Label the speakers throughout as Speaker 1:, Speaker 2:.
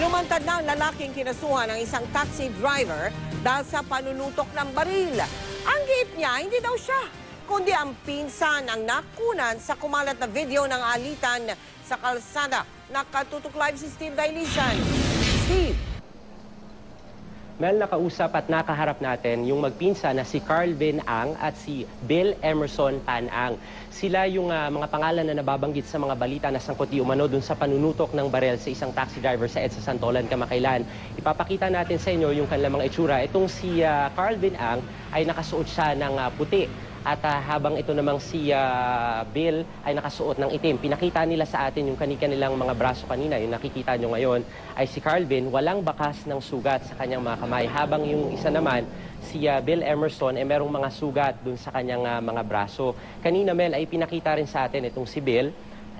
Speaker 1: Lumantad na ang lalaking kinasuhan ng isang taxi driver dahil sa panunutok ng baril. Ang giit niya, hindi daw siya, kundi ang pinsan ang nakunan sa kumalat na video ng alitan sa kalsada. Nakatutok live si Steve Dailisan. Steve.
Speaker 2: Mel, nakausap at nakaharap natin yung magpinsa na si Carl Ben Ang at si Bill Emerson Tan Ang. Sila yung mga pangalan na nababanggit sa mga balita na sangkot di umano dun sa panunutok ng barel sa isang taxi driver sa EDSA Santolan, Kamakailan. Ipapakita natin sa inyo yung kanilang mga itsura. Itong si Carl Ben Ang ay nakasuot siya ng puti. At habang ito namang si Bill ay nakasuot ng itim. Pinakita nila sa atin yung kanilang mga braso kanina. Yung nakikita nyo ngayon ay si Carl Ben, walang bakas ng sugat sa kanyang mga kamay. Habang yung isa naman, si Bill Emerson, ay merong mga sugat dun sa kanyang mga braso. Kanina, Mel, ay pinakita rin sa atin itong si Bill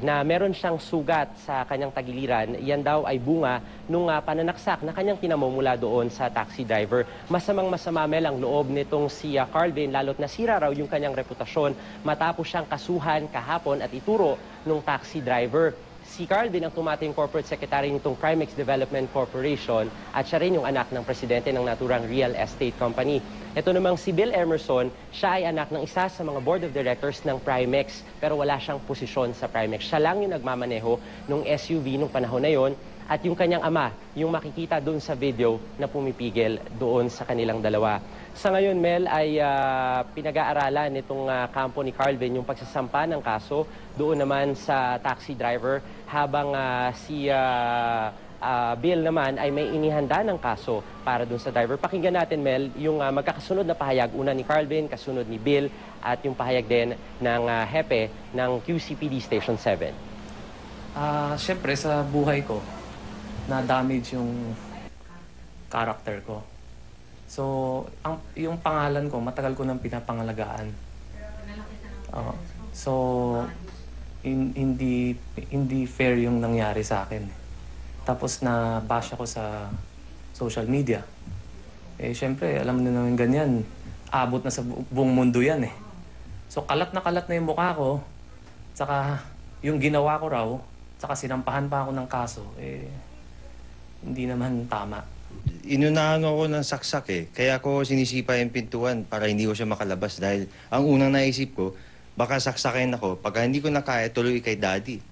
Speaker 2: na meron siyang sugat sa kanyang tagiliran. Yan daw ay bunga nung pananaksak na kanyang tinamo mula doon sa taxi driver. Masamang-masama, Mel, ang loob nitong si Carl Ben, lalo't nasira raw yung kanyang reputasyon matapos siyang kasuhan kahapon at ituro nung taxi driver. Si Carl Ben ang tumating corporate secretary nitong Primex Development Corporation at siya rin yung anak ng presidente ng naturang real estate company. Ito namang si Bill Emerson, siya ay anak ng isa sa mga board of directors ng Primex pero wala siyang posisyon sa Primex. Siya lang yung nagmamaneho ng SUV nung panahon na yon at yung kanyang ama, yung makikita doon sa video na pumipigil doon sa kanilang dalawa. Sa ngayon, Mel, ay pinag-aaralan nitong kampo ni Carl Ben yung pagsasampa ng kaso doon naman sa taxi driver habang si Bill naman ay may inihanda ng kaso para doon sa driver. Pakinggan natin, Mel, yung magkakasunod na pahayag. Una ni Carl Ben, kasunod ni Bill at yung pahayag din ng hepe ng QCPD Station 7.
Speaker 3: Siyempre, sa buhay ko, na-damage yung character ko. So, yung pangalan ko, matagal ko nang pinapangalagaan. So, hindi fair yung nangyari sa akin. Tapos na-bash ako sa social media. Eh, siyempre, alam mo na naman ganyan. Abot na sa buong mundo yan eh. So, kalat na yung mukha ko. Tsaka, yung ginawa ko raw, tsaka sinampahan pa ako ng kaso, eh, hindi naman tama.
Speaker 4: Inunahan ako ng saksak eh. Kaya ako sinisipa yung pintuan para hindi ko siya makalabas dahil ang unang naisip ko, baka saksakin ako. Pagka hindi ko na kaya, tuloy kay daddy.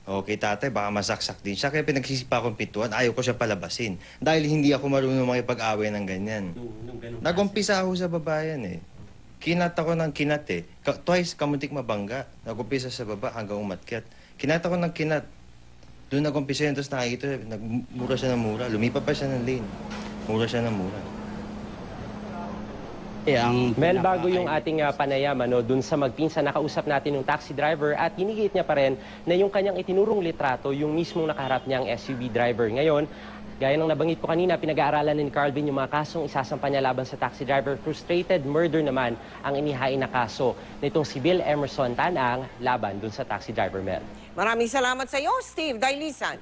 Speaker 4: O kay tatay, baka masaksak din siya. Kaya pinagsisipa akong pintuan, ayaw ko siya palabasin. Dahil hindi ako marunong makipag-away ng ganyan. Nagumpisa ako sa babayan eh. Kinat ako ng kinat eh. Twice kamuntik mabangga. Nagumpisa sa baba hanggang umakyat. Kinat ako ng kinat. Doon nag-umpisa yun, tapos nakikita, nagmura siya ng mura. Lumipa pa siya ng lane. Mura siya ng mura.
Speaker 2: Mel, bago yung ating panayam, dun sa magpinsa, nakausap natin yung taxi driver at ginigit niya pa rin na yung kanyang itinurong litrato, yung mismong nakaharap niyang SUV driver. Ngayon, gaya ng nabanggit ko kanina, pinag-aaralan ni Carl Ben yung mga kasong isasampa niya laban sa taxi driver. Frustrated murder naman ang inihain na kaso nitong si Bill Emerson Tan Ang laban dun sa taxi driver, Mel.
Speaker 1: Maraming salamat sa iyo, Steve Dailisan.